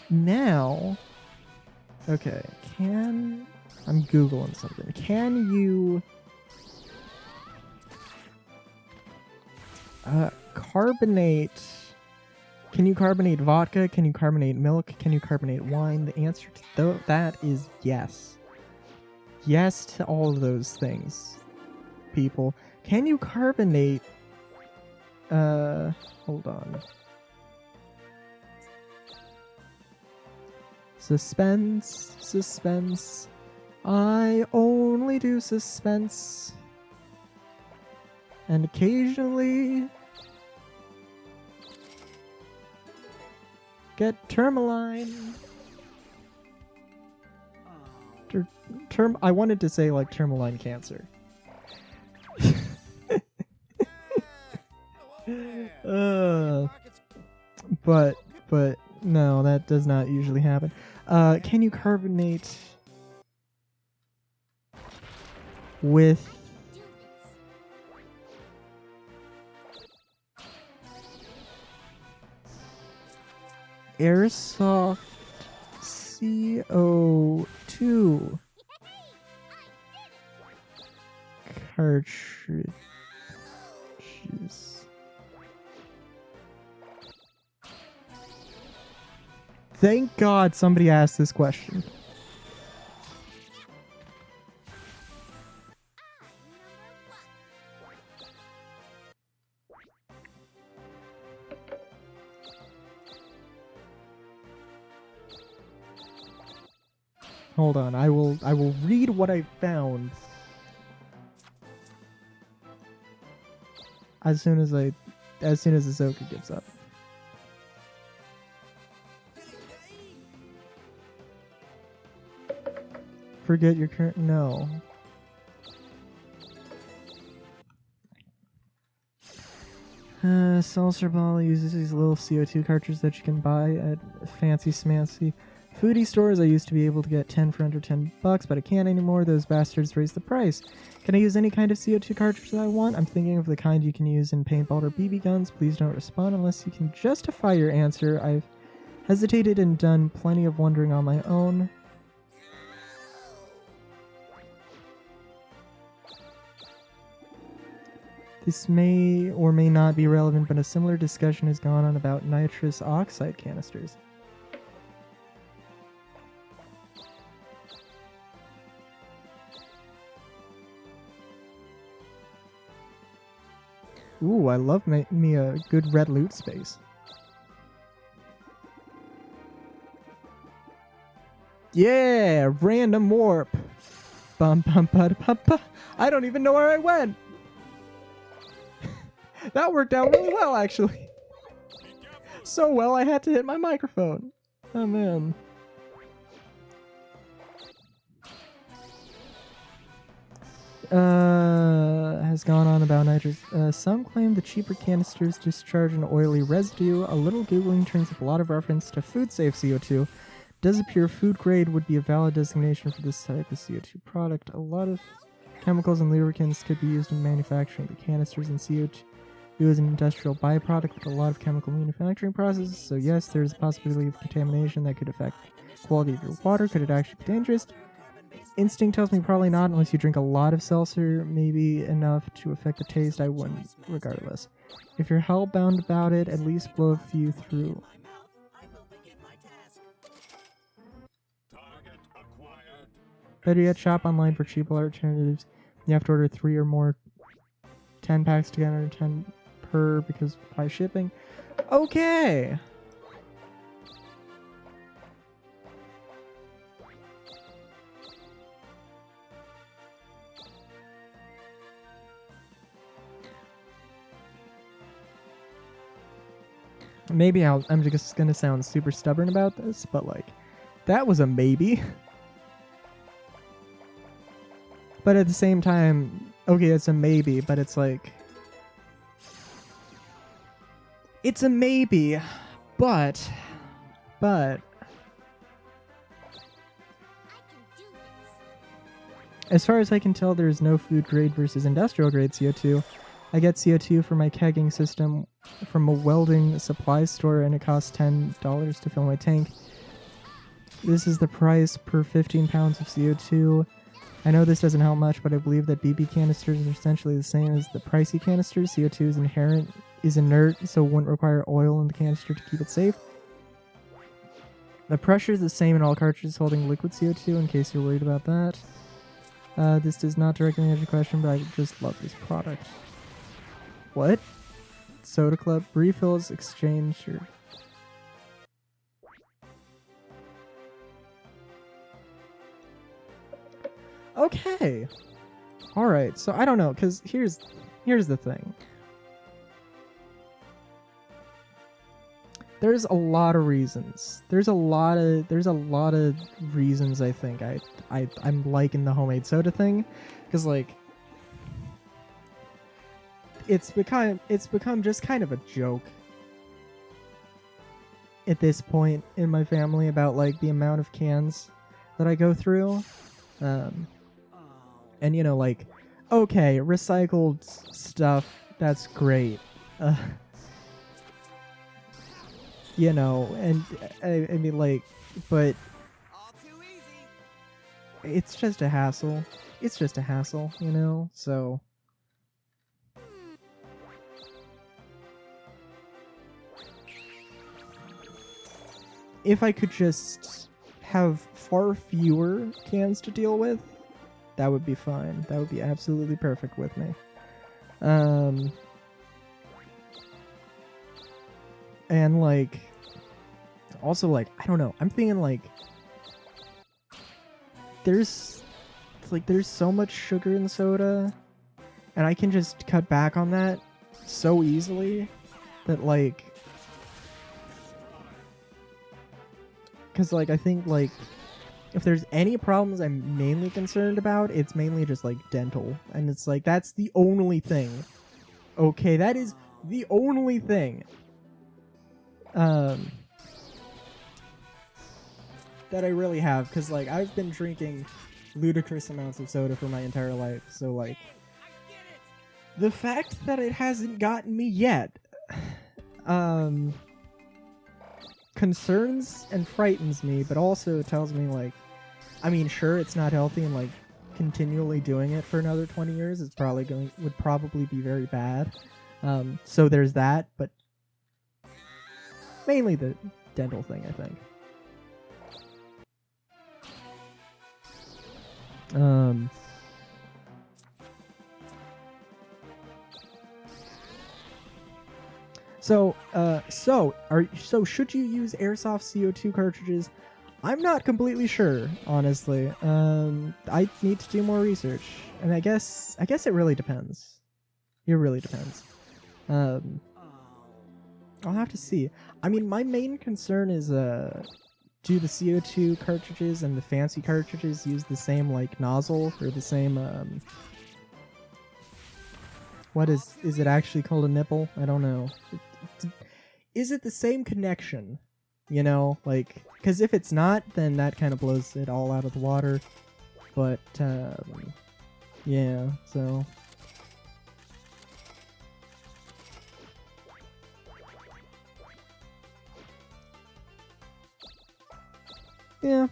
Now, okay, I'm Googling something. Can you carbonate? Can you carbonate vodka? Can you carbonate milk? Can you carbonate wine? The answer to that is yes. Yes to all of those things, people. Can you carbonate... hold on. Suspense. I only do suspense. And occasionally... get tourmaline. I wanted to say like tourmaline cancer. But no, that does not usually happen. Can you carbonate with airsoft CO2 cartridges? Thank God somebody asked this question. Hold on, I will read what I found as soon as Ahsoka gives up. Forget your current... No. Salsa Ball uses these little CO2 cartridges that you can buy at fancy smancy foodie stores. I used to be able to get 10 for under $10, but I can't anymore. Those bastards raised the price. Can I use any kind of CO2 cartridge that I want? I'm thinking of the kind you can use in paintball or BB guns. Please don't respond unless you can justify your answer. I've hesitated and done plenty of wondering on my own. This may or may not be relevant, but a similar discussion has gone on about nitrous oxide canisters. Ooh, I love me a good red loot space. Yeah, random warp. Bum bum ba da ba. I don't even know where I went. That worked out really well, actually. So well, I had to hit my microphone. Oh, man. Has gone on about nitrous. Some claim the cheaper canisters discharge an oily residue. A little Googling turns up a lot of reference to food-safe CO2. Does appear food grade would be a valid designation for this type of CO2 product. A lot of chemicals and lubricants could be used in manufacturing the canisters, and CO2 is an industrial byproduct with a lot of chemical manufacturing processes, so yes, there's a possibility of contamination that could affect the quality of your water. Could it actually be dangerous? Instinct tells me probably not, unless you drink a lot of seltzer, maybe enough to affect the taste. I wouldn't, regardless. If you're hellbound about it, at least blow a few through. Better yet, shop online for cheaper alternatives. You have to order 3 or more 10 packs together, 10 per because of high shipping. Okay. Maybe I'm just gonna sound super stubborn about this, but like, that was a maybe. But at the same time, okay, it's a maybe, but it's like... It's a maybe, but... As far as I can tell, there is no food grade versus industrial grade CO2. I get CO2 for my kegging system from a welding supply store, and it costs $10 to fill my tank. This is the price per 15 pounds of CO2. I know this doesn't help much, but I believe that BB canisters are essentially the same as the pricey canisters. CO2 is inert, so it wouldn't require oil in the canister to keep it safe. The pressure is the same in all cartridges holding liquid CO2, in case you're worried about that. This does not directly answer your question, but I just love this product. What? Soda Club refills exchange or... Okay. Alright, so I don't know, because here's the thing. There's a lot of reasons. There's a lot of reasons I think I'm liking the homemade soda thing, because like it's become just kind of a joke at this point in my family about like the amount of cans that I go through, and you know, like, okay, recycled stuff, that's great. You know, and I mean, like, but it's just a hassle. It's just a hassle, you know? So... if I could just have far fewer cans to deal with, that would be fine. That would be absolutely perfect with me. And like, also like, I don't know, I'm thinking like, there's so much sugar in soda, and I can just cut back on that so easily that like, because like I think like if there's any problems I'm mainly concerned about, it's mainly just like dental, and it's like that's the only thing. Okay, that is the only thing that I really have, because like I've been drinking ludicrous amounts of soda for my entire life, so like the fact that it hasn't gotten me yet concerns and frightens me, but also tells me like, I mean, sure, it's not healthy, and like continually doing it for another 20 years is would probably be very bad. So there's that, but mainly the dental thing, I think. So should you use airsoft CO2 cartridges? I'm not completely sure, honestly. I need to do more research, and I guess it really depends. It really depends. I'll have to see. I mean, my main concern is do the CO2 cartridges and the fancy cartridges use the same like nozzle, or the same what is it actually called, a nipple? I don't know. Is it the same connection? You know, like, because if it's not, then that kind of blows it all out of the water. But yeah, so yeah,